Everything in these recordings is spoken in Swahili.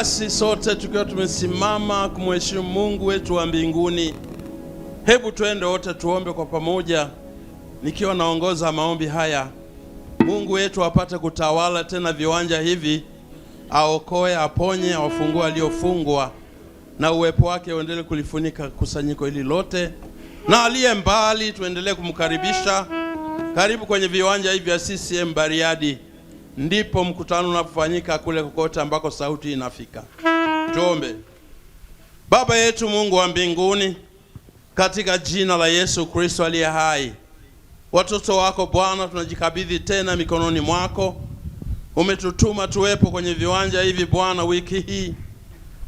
Basi sote tukiwa tumesimama kumheshimu Mungu wetu wa mbinguni, hebu twende wote tuombe kwa pamoja, nikiwa naongoza maombi haya. Mungu wetu apate kutawala tena viwanja hivi, aokoe, aponye, awafungue waliofungwa, na uwepo wake uendelee kulifunika kusanyiko hili lote, na aliye mbali tuendelee kumkaribisha. Karibu kwenye viwanja hivi vya CCM Bariadi, ndipo mkutano unafanyika kule kokote ambako sauti inafika. Tuombe. Baba yetu Mungu wa mbinguni, katika jina la Yesu Kristo aliye hai, watoto wako Bwana tunajikabidhi tena mikononi mwako. Umetutuma tuwepo kwenye viwanja hivi Bwana wiki hii.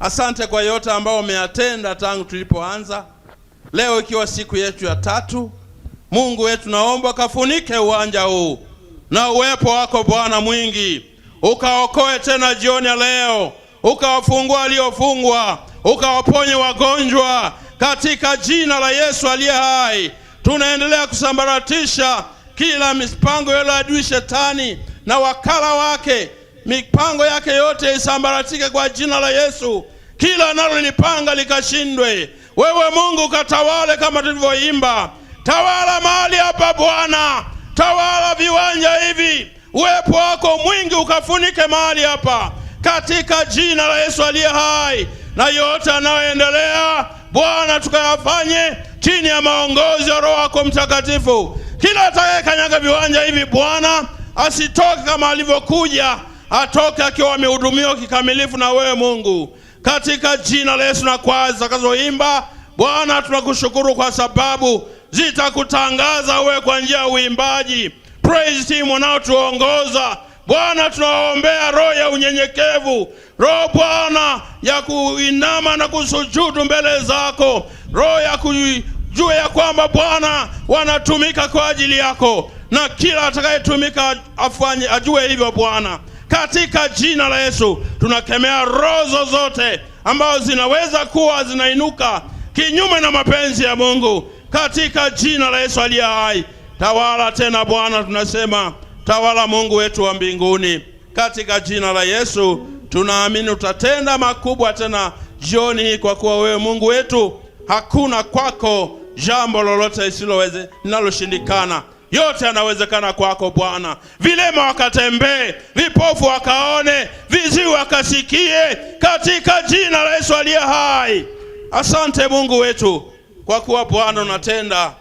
Asante kwa yote ambao umeyatenda tangu tulipoanza. Leo ikiwa siku yetu ya 3, Mungu wetu naomba kafunike uwanja huu na uwepo wako Bwana mwingi. Ukaokoe tena jioni ya leo, ukawafungua waliofungwa, ukawaponye wagonjwa katika jina la Yesu aliye hai. Tunaendelea kusambaratisha kila mipango ya adui Shetani na wakala wake. Mipango yake yote isambaratike kwa jina la Yesu. Kila analolipanga likashindwe. Wewe Mungu katawale kama tulivyoimba. Tawala mahali hapa Bwana. Tawala viwanja hivi. Uwepo wako mwingi ukafunike mahali hapa katika jina la Yesu aliye hai. Na yote yanayoendelea Bwana tukayafanye chini ya maongozi ya Roho wako Mtakatifu. Kila atakayekanyaga viwanja hivi Bwana asitoke kama alivyokuja, atoke akiwa amehudumiwa kikamilifu na wewe Mungu. Katika jina la Yesu na kwa zitakazoimba Bwana tunakushukuru kwa sababu zitakutangaza wewe kwa njia ya uimbaji. Praise team wanaotuongoza Bwana, tunaombea roho ya unyenyekevu, roho Bwana ya kuinama na kusujudu mbele zako, roho ya kujua ya kwamba Bwana wanatumika kwa ajili yako, na kila atakayetumika afanye ajue hivyo Bwana. Katika jina la Yesu tunakemea roho zozote ambazo zinaweza kuwa zinainuka kinyume na mapenzi ya Mungu katika jina la Yesu aliye hai. Tawala tena Bwana, tunasema tawala Mungu wetu wa mbinguni. Katika jina la Yesu tunaamini utatenda makubwa tena jioni hii, kwa kuwa wewe Mungu wetu hakuna kwako jambo lolote linaloshindikana. Yote yanawezekana kwako Bwana. Vilema wakatembee, vipofu wakaone, viziwi wakasikie katika jina la Yesu aliye hai. Asante Mungu wetu kwa kuwa Bwana unatenda.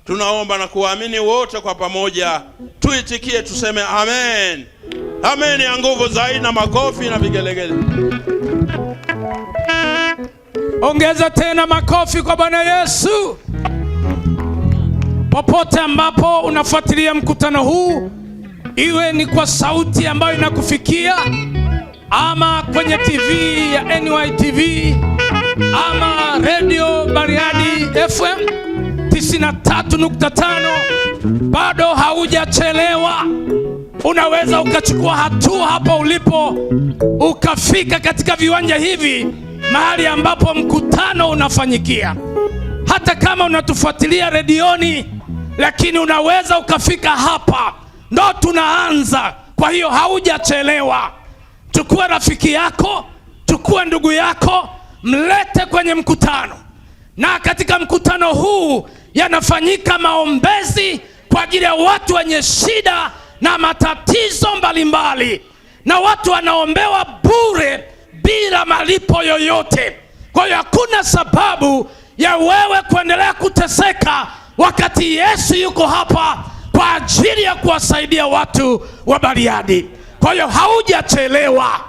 Tunaomba na kuamini wote kwa pamoja. Tuitikie tuseme amen. Amen ya nguvu zaidi na makofi na vigelegele. Ongeza tena makofi kwa Bwana Yesu. Popote ambapo unafuatilia mkutano huu, iwe ni kwa sauti ambayo inakufikia ama kwenye TV ya NYTV ama Radio Bariadi FM 93.5, bado haujachelewa. Unaweza ukachukua hatua hapo ulipo, ukafika katika viwanja hivi mahali ambapo mkutano unafanyikia. Hata kama unatufuatilia redioni, lakini unaweza ukafika hapa, ndo tunaanza. Kwa hiyo haujachelewa. Chukua rafiki yako, chukua ndugu yako, mlete kwenye mkutano. Na katika mkutano huu yanafanyika maombezi kwa ajili ya watu wenye shida na matatizo mbalimbali, na watu wanaombewa bure bila malipo yoyote. Kwa hiyo hakuna sababu ya wewe kuendelea kuteseka wakati Yesu yuko hapa kwa ajili ya kuwasaidia watu wa Bariadi. Kwa hiyo haujachelewa,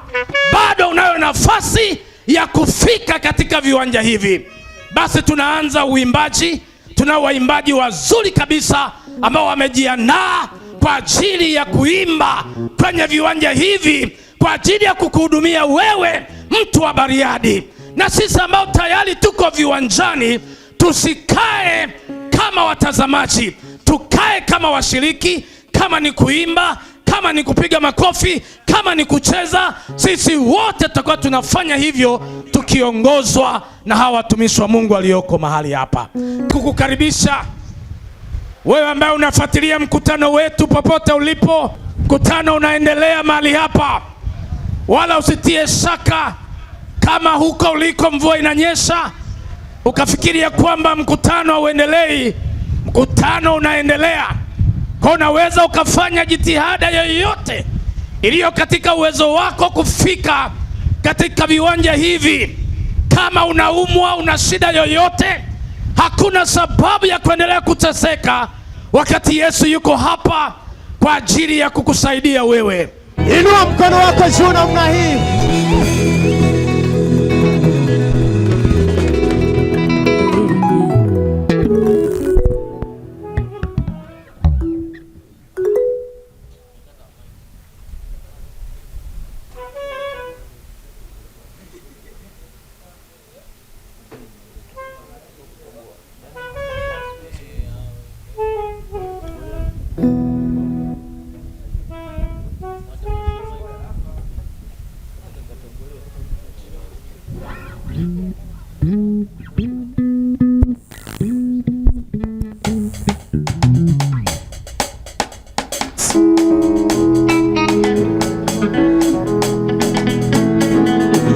bado unayo nafasi ya kufika katika viwanja hivi. Basi tunaanza uimbaji. Tunao waimbaji wazuri kabisa ambao wamejiandaa kwa ajili ya kuimba kwenye viwanja hivi kwa ajili ya kukuhudumia wewe mtu wa Bariadi. Na sisi ambao tayari tuko viwanjani, tusikae kama watazamaji, tukae kama washiriki. Kama ni kuimba, kama ni kupiga makofi, kama ni kucheza, sisi wote tutakuwa tunafanya hivyo tukiongozwa na hawa watumishi wa Mungu walioko mahali hapa. Kukukaribisha wewe ambaye unafuatilia mkutano wetu popote ulipo. Mkutano unaendelea mahali hapa, wala usitie shaka Kama huko uliko mvua inanyesha, ukafikiria kwamba mkutano hauendelei, mkutano unaendelea. Kwa unaweza ukafanya jitihada yoyote iliyo katika uwezo wako kufika katika viwanja hivi. Kama unaumwa, una shida yoyote, hakuna sababu ya kuendelea kuteseka wakati Yesu yuko hapa kwa ajili ya kukusaidia wewe. Inua mkono wako juu namna hii.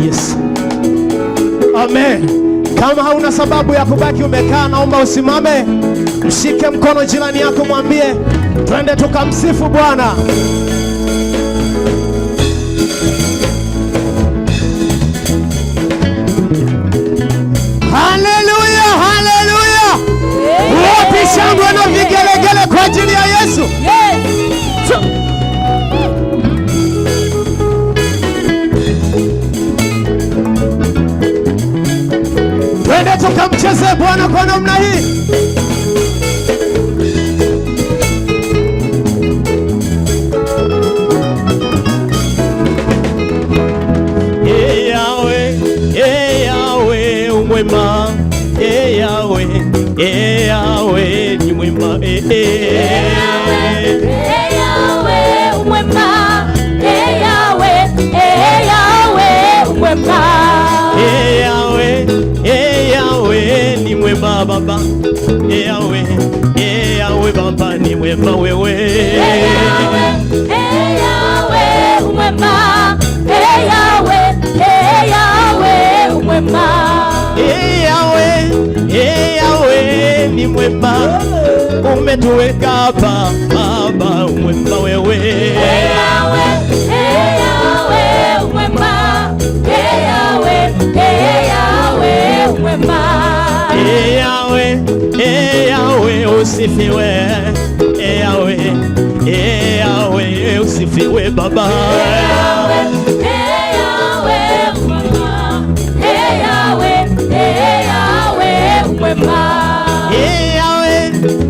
Yes. Amen. Kama hauna sababu ya kubaki umekaa, naomba usimame, mshike mkono jirani yako, mwambie twende tukamsifu Bwana. Haleluya, haleluya. Wapi shangwe na vigelegele kwa ajili ya Yesu? Twende tukamcheze Bwana kwa namna hii. Yahweh umwema, Yahweh ni mwema, Yahweh umwema, Yahweh umwema, Yahweh ni mwema Baba, Yahweh Baba ni mwema wewe, Yahweh umwema, Yahweh umwema, Yahweh ni mwema, umetuweka hapa Baba, mwema wewe, Yahweh umwema, Yahweh umwema, Yahweh usifiwe, Yahweh usifiwe Baba, Yahweh umwema, Yahweh umwema,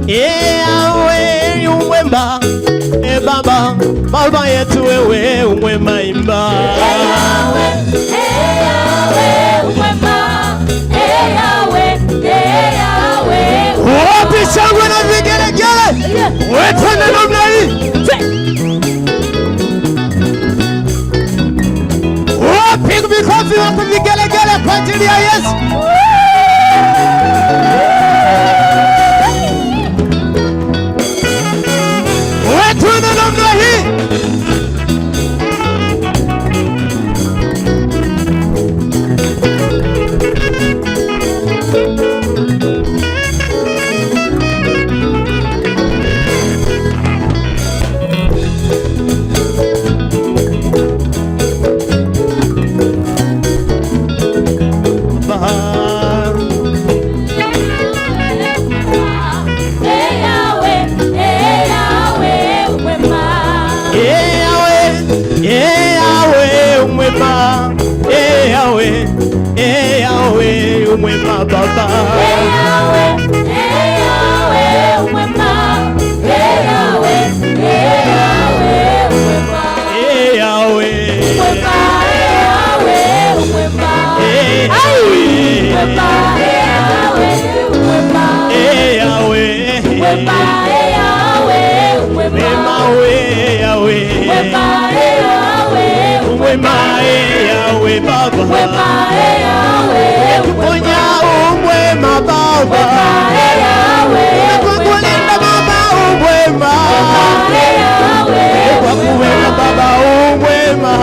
Yahweh umwema, Baba yetu wewe umwema imba, Yahweh umwema, Yahweh wapi shangwe na vigelegele? Twende namna hii. Wapi vikofi wako vigelegele kwa ajili ya Yesu? Twende namna hii. Yahweh umwema Baba, Yahweh umwema, Yahweh umwema, Yahweh umwema, umwema, Yahweh Baba, kuponya umwema Baba, kukulinda Baba umwema, kukuweka Baba umwema,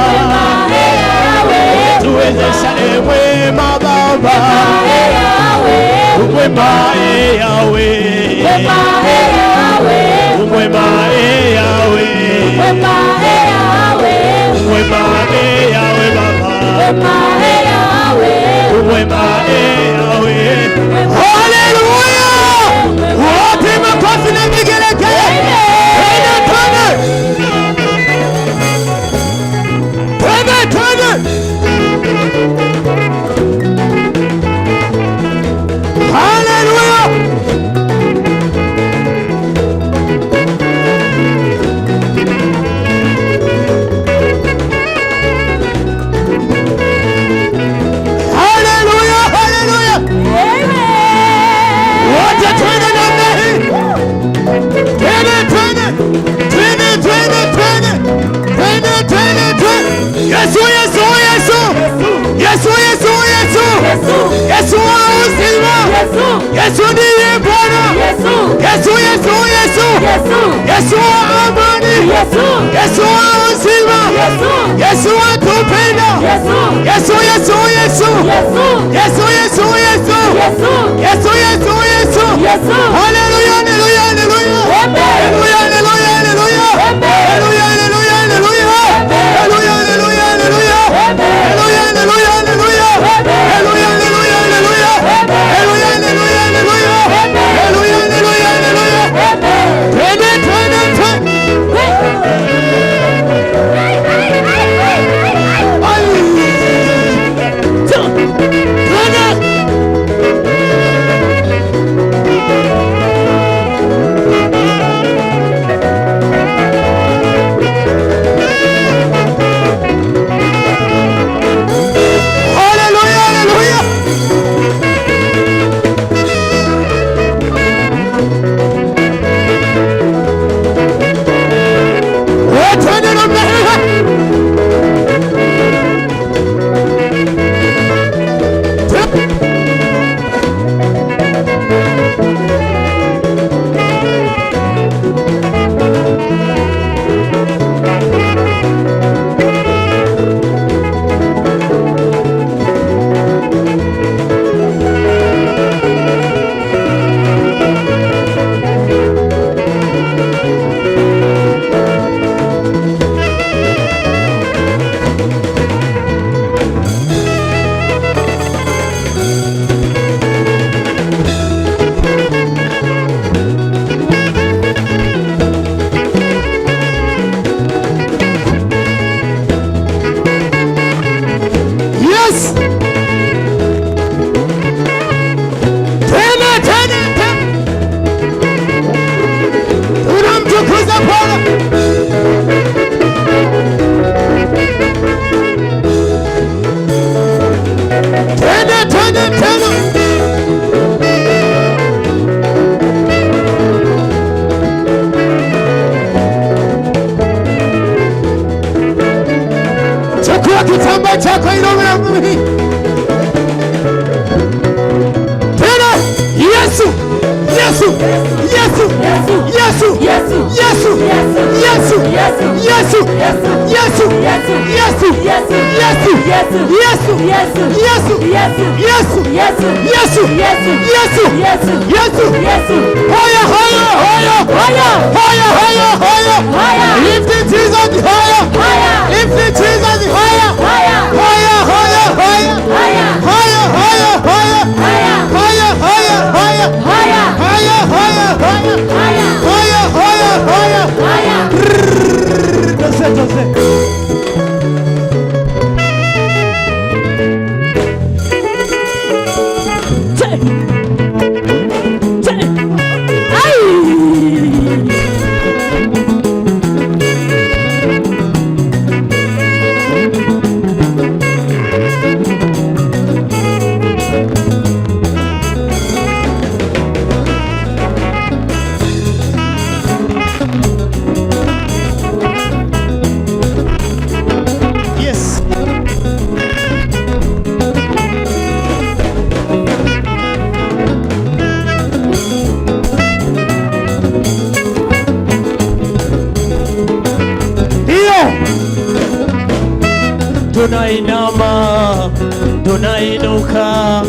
tuwezeshe Sale mwema Baba, umwema Yahweh, umwema Yahweh, umwema Yahweh Baba, umwema Yahweh. Haleluya! Wote makofi na vigelegele. Twende. Haleluya! Wote twende namna hii. Twende. Yesu. Yesu wa uzima. Yesu ndiye Bwana. Yesu wa amani. Yesu wa uzima. Yesu atupenda. Yesu. Haleluya. kitambaa chako inua mimi. Tena Yesu, Yesu, Yesu, Yesu, Yesu, Yesu, Yesu, Yesu, Yesu, Yesu, Yesu, Yesu, Yesu, Yesu, Yesu, Yesu, Yesu. Haya, haya, haya, haya, haya, haya, haya. Lift it Jesus higher. Lift it Jesus higher. Higher, higher, higher. Higher, higher, higher. Higher, higher, higher. Higher, higher, higher. Higher, higher, higher. Dose. Tunainama tunainuka,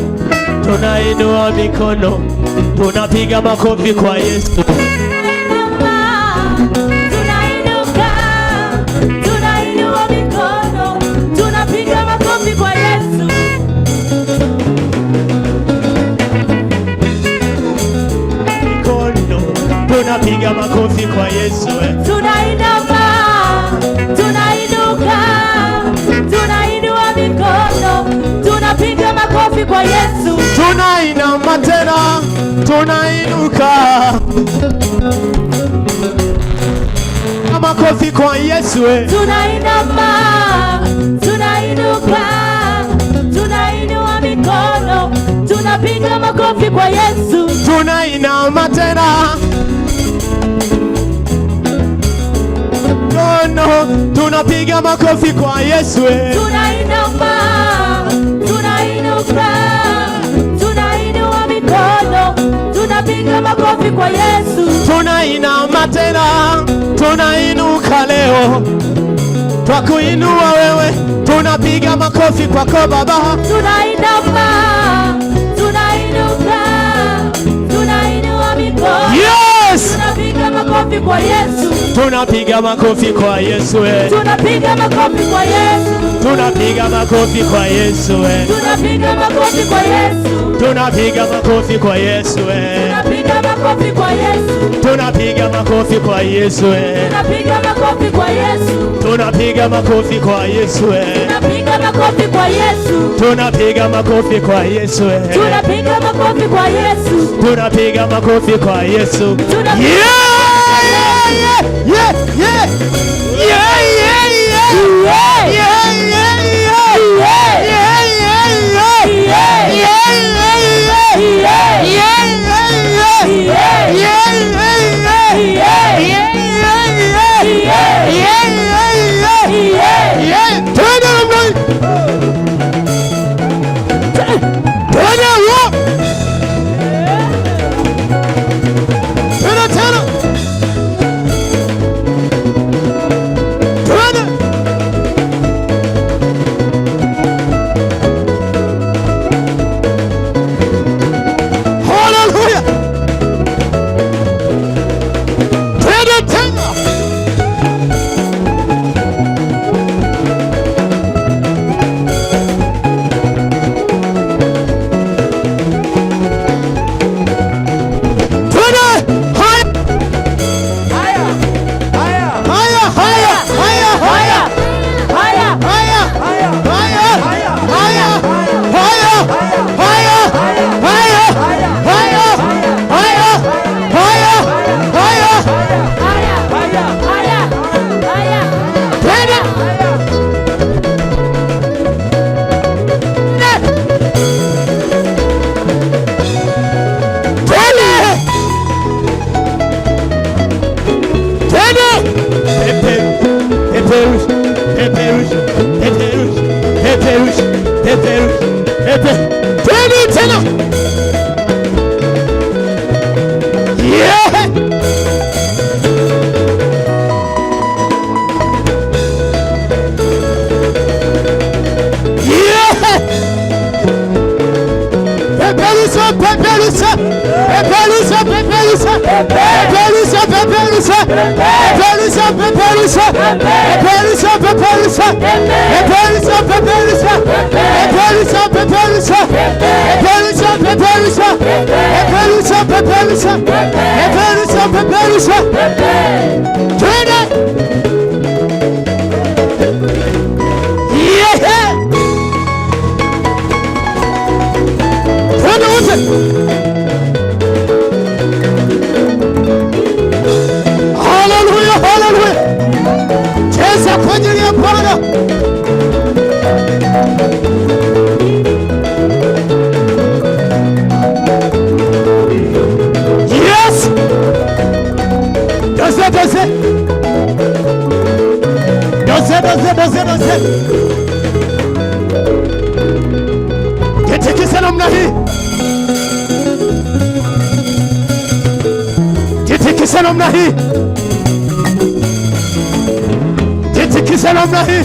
tunainua mikono, tunapiga makofi kwa Yesu. Tunainuka, tunainua mikono, tunapiga makofi kwa Yesu. Mikono, tunapiga makofi kwa Yesu. Tunainama, tunainuka, tunainua mikono, tunapiga makofi kwa Yesu. Tunainama tena, tunainuka, makofi kwa Yesu. Tunainama, tunainuka, tunainua mikono, tunapiga makofi kwa Yesu. Tunainama tena, tunapiga makofi kwa Yesu. Tunainama, tunainuka, tunainua mikono, tunapiga makofi kwa Yesu. Tunainama tena, tunainuka leo, twakuinua wewe, tunapiga makofi kwako Baba. Tunainama, tunainuka, tunainua mikono, Yes! tunapiga makofi kwa Yesu. Tunapiga makofi kwa Yesu. Tunapiga makofi kwa Yesu. Tunapiga makofi kwa Yesu. Tunapiga makofi kwa Yesu. Tunapiga makofi kwa Yesu. Tunapiga makofi kwa Yesu. Tunapiga makofi kwa Yesu. Tunapiga makofi kwa Yesu. Tunapiga makofi kwa Yesu. Tunapiga makofi kwa Yesu. Tunapiga makofi kwa Yesu. Tunapiga makofi kwa Yesu. Tunapiga makofi kwa Yesu. Jitikise namna hii, jitikise namna hii, jitikise namna hii.